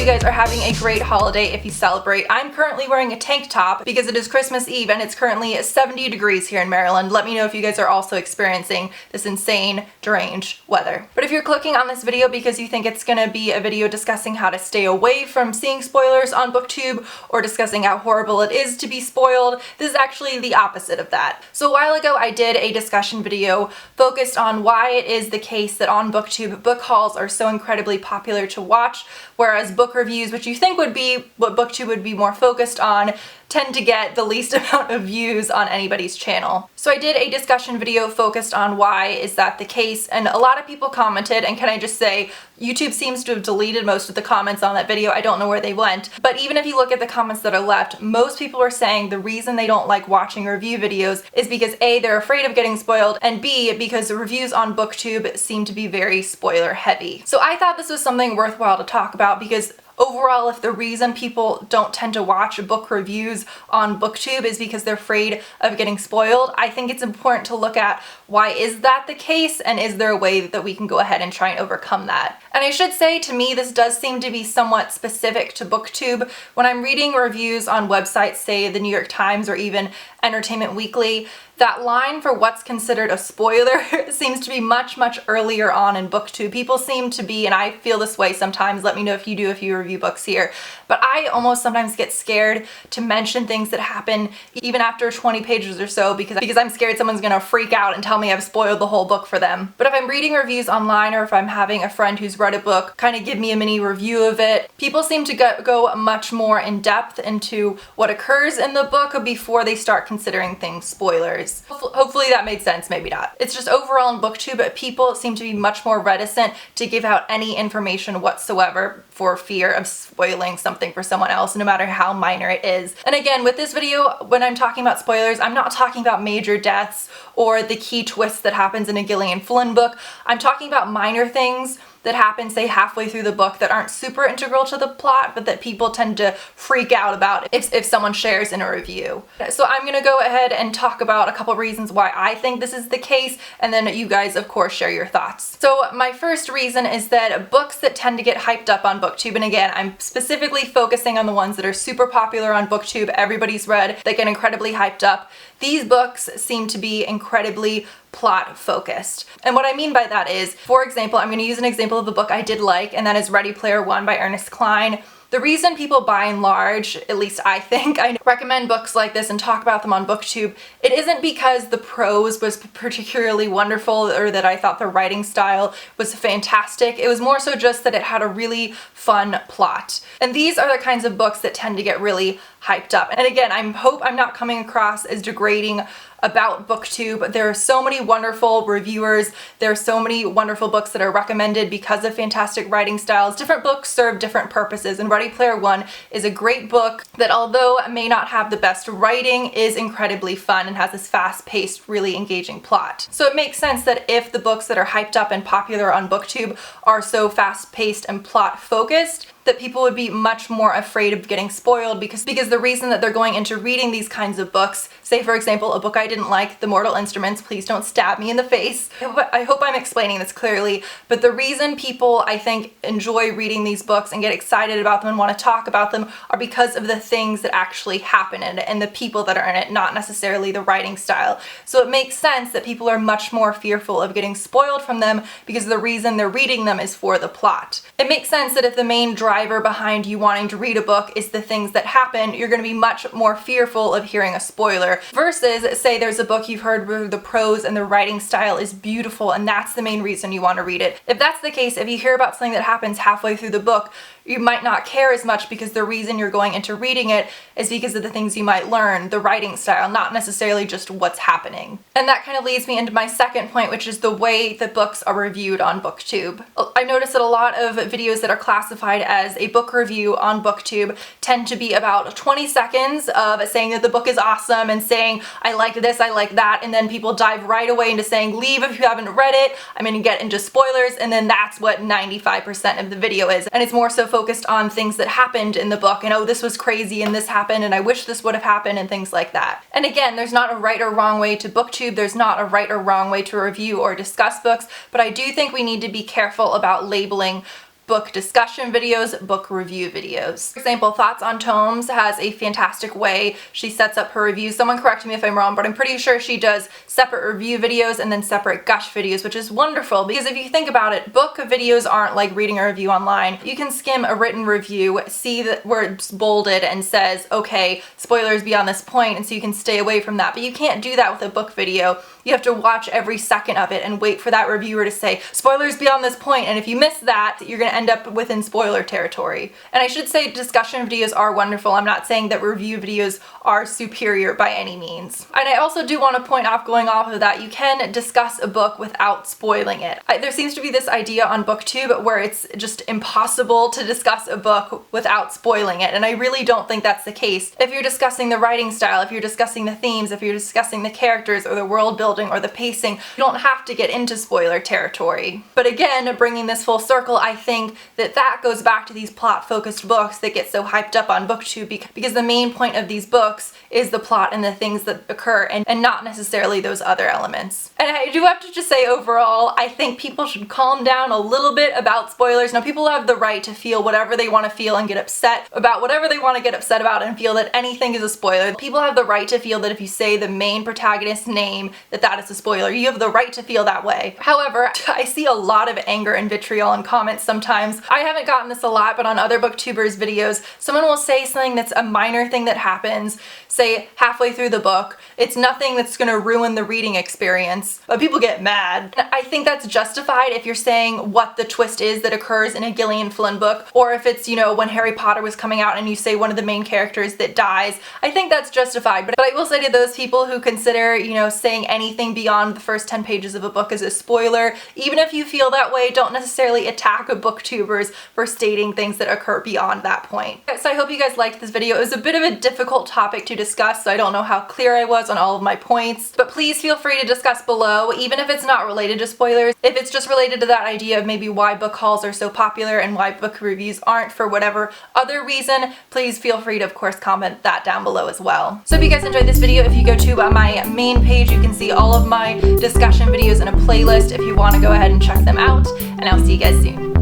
guys are having a great holiday if you celebrate. I'm currently wearing a tank top because it is Christmas Eve and it's currently 70 degrees here in Maryland. Let me know if you guys are also experiencing this insane, deranged weather. But if you're clicking on this video because you think it's gonna be a video discussing how to stay away from seeing spoilers on Booktube or discussing how horrible it is to be spoiled, this is actually the opposite of that. So a while ago I did a discussion video focused on why it is the case that on Booktube, book hauls are so incredibly popular to watch, whereas book reviews, which you think would be what Booktube would be more focused on, tend to get the least amount of views on anybody's channel. So I did a discussion video focused on why is that the case, and a lot of people commented, and can I just say, YouTube seems to have deleted most of the comments on that video. I don't know where they went. But even if you look at the comments that are left, most people are saying the reason they don't like watching review videos is because A, they're afraid of getting spoiled, and B, because the reviews on Booktube seem to be very spoiler heavy. So I thought this was something worthwhile to talk about because overall, if the reason people don't tend to watch book reviews on Booktube is because they're afraid of getting spoiled, I think it's important to look at why is that the case and is there a way that we can go ahead and try and overcome that. And I should say, to me, this does seem to be somewhat specific to Booktube. When I'm reading reviews on websites, say the New York Times or even Entertainment Weekly, that line for what's considered a spoiler seems to be much, much earlier on in Booktube. People seem to be, and I feel this way sometimes, let me know if you do if you review books here, but I almost sometimes get scared to mention things that happen even after 20 pages or so because I'm scared someone's gonna freak out and tell me I've spoiled the whole book for them. But if I'm reading reviews online or if I'm having a friend who's read a book kind of give me a mini review of it, people seem to go much more in depth into what occurs in the book before they start considering things spoilers. Hopefully that made sense, maybe not. It's just overall in Booktube, people seem to be much more reticent to give out any information whatsoever for fear of spoiling something for someone else, no matter how minor it is. And again, with this video, when I'm talking about spoilers, I'm not talking about major deaths or the key twist that happens in a Gillian Flynn book. I'm talking about minor things that happen, say, halfway through the book that aren't super integral to the plot, but that people tend to freak out about if someone shares in a review. So I'm gonna go ahead and talk about a couple reasons why I think this is the case, and then you guys, of course, share your thoughts. So my first reason is that books that tend to get hyped up on Booktube, and again, I'm specifically focusing on the ones that are super popular on Booktube, everybody's read, that get incredibly hyped up, these books seem to be incredibly plot focused. And what I mean by that is, for example, I'm going to use an example of a book I did like, and that is Ready Player One by Ernest Cline. The reason people by and large, at least I think, I recommend books like this and talk about them on Booktube, it isn't because the prose was particularly wonderful or that I thought the writing style was fantastic. It was more so just that it had a really fun plot. And these are the kinds of books that tend to get really hyped up. And again, I hope I'm not coming across as degrading about Booktube. There are so many wonderful reviewers. There are so many wonderful books that are recommended because of fantastic writing styles. Different books serve different purposes, and Ready Player One is a great book that, although may not have the best writing, is incredibly fun and has this fast-paced, really engaging plot. So it makes sense that if the books that are hyped up and popular on Booktube are so fast-paced and plot-focused, that people would be much more afraid of getting spoiled because the reason that they're going into reading these kinds of books, say for example a book I didn't like, The Mortal Instruments, please don't stab me in the face. I hope I'm explaining this clearly, but the reason people, I think, enjoy reading these books and get excited about them and want to talk about them are because of the things that actually happen in it and the people that are in it, not necessarily the writing style. So it makes sense that people are much more fearful of getting spoiled from them because the reason they're reading them is for the plot. It makes sense that if the main driver behind you wanting to read a book is the things that happen, you're going to be much more fearful of hearing a spoiler versus, say there's a book you've heard where the prose and the writing style is beautiful and that's the main reason you want to read it. If that's the case, if you hear about something that happens halfway through the book, you might not care as much because the reason you're going into reading it is because of the things you might learn, the writing style, not necessarily just what's happening. And that kind of leads me into my second point, which is the way that books are reviewed on Booktube. I noticed that a lot of videos that are classified as a book review on Booktube tend to be about 20 seconds of saying that the book is awesome and saying, I like this, I like that, and then people dive right away into saying, leave if you haven't read it, I'm gonna get into spoilers, and then that's what 95% of the video is. And it's more so focused on things that happened in the book and, oh, this was crazy and this happened and I wish this would have happened and things like that. And again, there's not a right or wrong way to Booktube, there's not a right or wrong way to review or discuss books, but I do think we need to be careful about labeling book discussion videos, book review videos. For example, Thoughts on Tomes has a fantastic way she sets up her reviews. Someone correct me if I'm wrong, but I'm pretty sure she does separate review videos and then separate gush videos, which is wonderful because if you think about it, book videos aren't like reading a review online. You can skim a written review, see that where it's bolded and says, okay, spoilers beyond this point, and so you can stay away from that. But you can't do that with a book video. You have to watch every second of it and wait for that reviewer to say, spoilers beyond this point, and if you miss that, you're gonna end up within spoiler territory. And I should say discussion videos are wonderful. I'm not saying that review videos are superior by any means. And I also do want to point off, going off of that, you can discuss a book without spoiling it. There seems to be this idea on Booktube where it's just impossible to discuss a book without spoiling it, and I really don't think that's the case. If you're discussing the writing style, if you're discussing the themes, if you're discussing the characters or the world building or the pacing, you don't have to get into spoiler territory. But again, bringing this full circle, I think that that goes back to these plot-focused books that get so hyped up on Booktube because the main point of these books is the plot and the things that occur and not necessarily those other elements. And I do have to just say overall, I think people should calm down a little bit about spoilers. Now, people have the right to feel whatever they want to feel and get upset about whatever they want to get upset about and feel that anything is a spoiler. People have the right to feel that if you say the main protagonist's name, that is a spoiler. You have the right to feel that way. However, I see a lot of anger and vitriol in comments sometimes. I haven't gotten this a lot, but on other Booktubers videos, someone will say something that's a minor thing that happens, say halfway through the book. It's nothing that's gonna ruin the reading experience, but people get mad. And I think that's justified if you're saying what the twist is that occurs in a Gillian Flynn book, or if it's, you know, when Harry Potter was coming out and you say one of the main characters that dies. I think that's justified, but I will say to those people who consider, you know, saying anything beyond the first 10 pages of a book as a spoiler, even if you feel that way, don't necessarily attack Booktubers for stating things that occur beyond that point. So I hope you guys liked this video. It was a bit of a difficult topic to discuss, so I don't know how clear I was on all of my points, but please feel free to discuss below, even if it's not related to spoilers. If it's just related to that idea of maybe why book hauls are so popular and why book reviews aren't for whatever other reason, please feel free to, of course, comment that down below as well. So if you guys enjoyed this video, if you go to my main page, you can see all of my discussion videos in a playlist if you want to go ahead and check them out, and I'll see you guys soon.